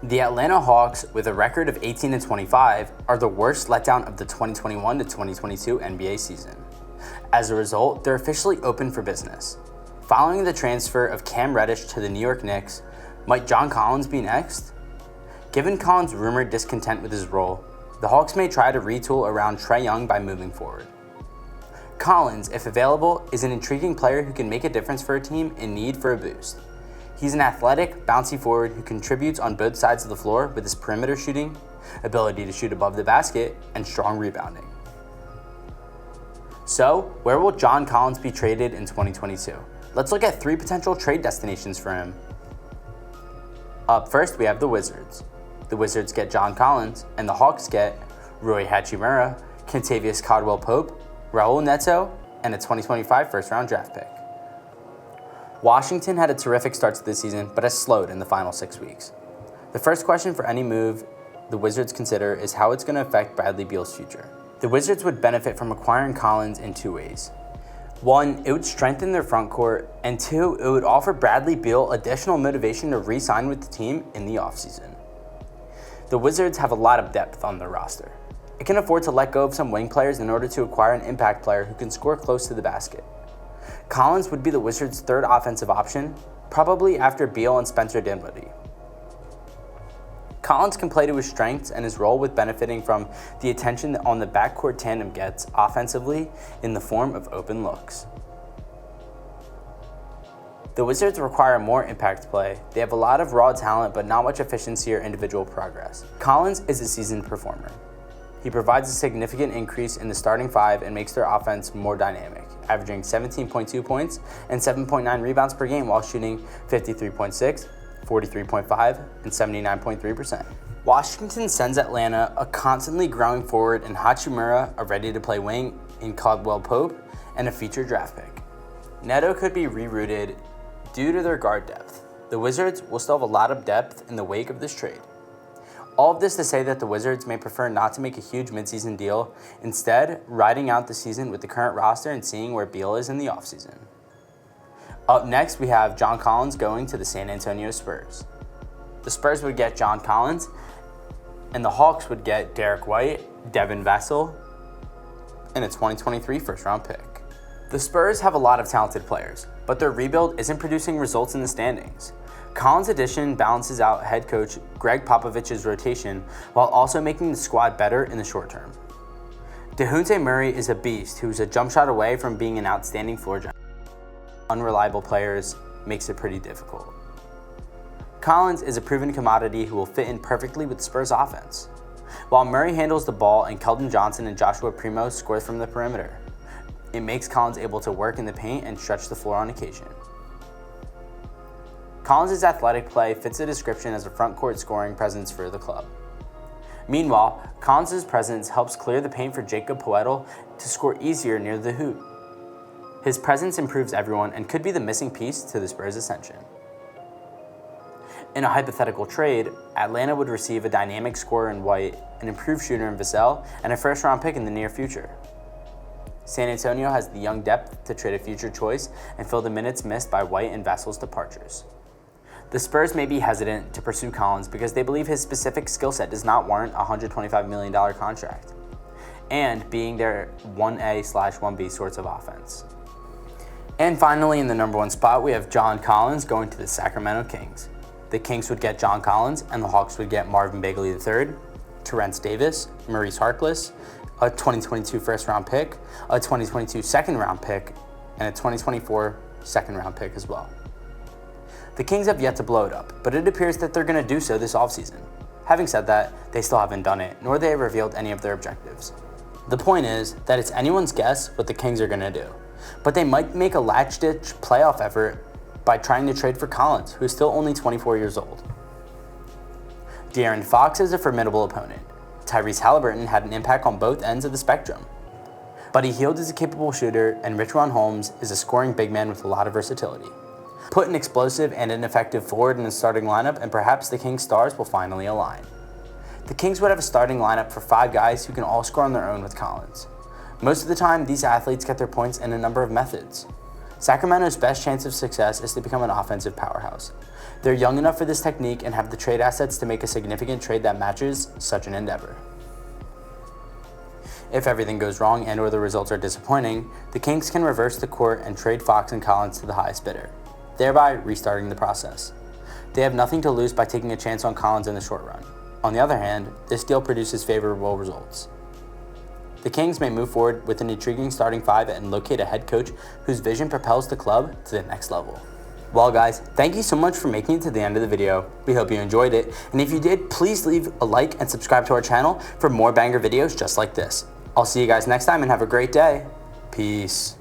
The Atlanta Hawks, with a record of 18-25, are the worst letdown of the 2021 to 2022 NBA season. As a result, they're officially open for business. Following the transfer of Cam Reddish to the New York Knicks, might John Collins be next? Given Collins' rumored discontent with his role, the Hawks may try to retool around Trae Young by moving forward. Collins, if available, is an intriguing player who can make a difference for a team in need for a boost. He's an athletic, bouncy forward who contributes on both sides of the floor with his perimeter shooting, ability to shoot above the basket, and strong rebounding. So, where will John Collins be traded in 2022? Let's look at 3 potential trade destinations for him. Up first, we have the Wizards. The Wizards get John Collins, and the Hawks get Rui Hachimura, Kentavious Caldwell-Pope, Raul Neto, and a 2025 first-round draft pick. Washington had a terrific start to the season, but has slowed in the final 6 weeks. The first question for any move the Wizards consider is how it's going to affect Bradley Beal's future. The Wizards would benefit from acquiring Collins in 2 ways. 1, it would strengthen their front court, and 2, it would offer Bradley Beal additional motivation to re-sign with the team in the offseason. The Wizards have a lot of depth on their roster. It can afford to let go of some wing players in order to acquire an impact player who can score close to the basket. Collins would be the Wizards' third offensive option, probably after Beal and Spencer Dinwiddie. Collins can play to his strengths, and his role with benefiting from the attention on the backcourt tandem gets offensively in the form of open looks. The Wizards require more impact play. They have a lot of raw talent, but not much efficiency or individual progress. Collins is a seasoned performer. He provides a significant increase in the starting 5 and makes their offense more dynamic, averaging 17.2 points and 7.9 rebounds per game while shooting 53.6, 43.5, and 79.3%. Washington sends Atlanta a constantly growing forward in Hachimura, a ready-to-play wing in Caldwell-Pope, and a featured draft pick. Neto could be rerouted due to their guard depth. The Wizards will still have a lot of depth in the wake of this trade. All of this to say that the Wizards may prefer not to make a huge midseason deal, instead riding out the season with the current roster and seeing where Beal is in the offseason. Up next, we have John Collins going to the San Antonio Spurs. The Spurs would get John Collins, and the Hawks would get Derek White, Devin Vassell, and a 2023 first-round pick. The Spurs have a lot of talented players, but their rebuild isn't producing results in the standings. Collins' addition balances out head coach Greg Popovich's rotation while also making the squad better in the short term. DeJounte Murray is a beast who's a jump shot away from being an outstanding floor general. Unreliable players makes it pretty difficult. Collins is a proven commodity who will fit in perfectly with the Spurs offense, while Murray handles the ball and Keldon Johnson and Joshua Primo score from the perimeter. It makes Collins able to work in the paint and stretch the floor on occasion. Collins' athletic play fits the description as a front court scoring presence for the club. Meanwhile, Collins' presence helps clear the paint for Jacob Poeltl to score easier near the hoop. His presence improves everyone and could be the missing piece to the Spurs' ascension. In a hypothetical trade, Atlanta would receive a dynamic scorer in White, an improved shooter in Vassell, and a first-round pick in the near future. San Antonio has the young depth to trade a future choice and fill the minutes missed by White and Vassell's departures. The Spurs may be hesitant to pursue Collins because they believe his specific skill set does not warrant a $125 million contract, and being their 1A/1B sorts of offense. And finally, in the number 1 spot, we have John Collins going to the Sacramento Kings. The Kings would get John Collins, and the Hawks would get Marvin Bagley III, Terrence Davis, Maurice Harkless, a 2022 first-round pick, a 2022 second-round pick, and a 2024 second-round pick as well. The Kings have yet to blow it up, but it appears that they're going to do so this offseason. Having said that, they still haven't done it, nor they have revealed any of their objectives. The point is that it's anyone's guess what the Kings are going to do, but they might make a latch-ditch playoff effort by trying to trade for Collins, who is still only 24 years old. De'Aaron Fox is a formidable opponent. Tyrese Halliburton had an impact on both ends of the spectrum. Buddy Hield is a capable shooter, and Richaun Holmes is a scoring big man with a lot of versatility. Put an explosive and an effective forward in the starting lineup, and perhaps the Kings' stars will finally align. The Kings would have a starting lineup for 5 guys who can all score on their own with Collins. Most of the time, these athletes get their points in a number of methods. Sacramento's best chance of success is to become an offensive powerhouse. They're young enough for this technique and have the trade assets to make a significant trade that matches such an endeavor. If everything goes wrong and or the results are disappointing, the Kings can reverse the court and trade Fox and Collins to the highest bidder, thereby restarting the process. They have nothing to lose by taking a chance on Collins in the short run. On the other hand, this deal produces favorable results. The Kings may move forward with an intriguing starting five and locate a head coach whose vision propels the club to the next level. Well guys, thank you so much for making it to the end of the video. We hope you enjoyed it, and if you did, please leave a like and subscribe to our channel for more banger videos just like this. I'll see you guys next time and have a great day. Peace.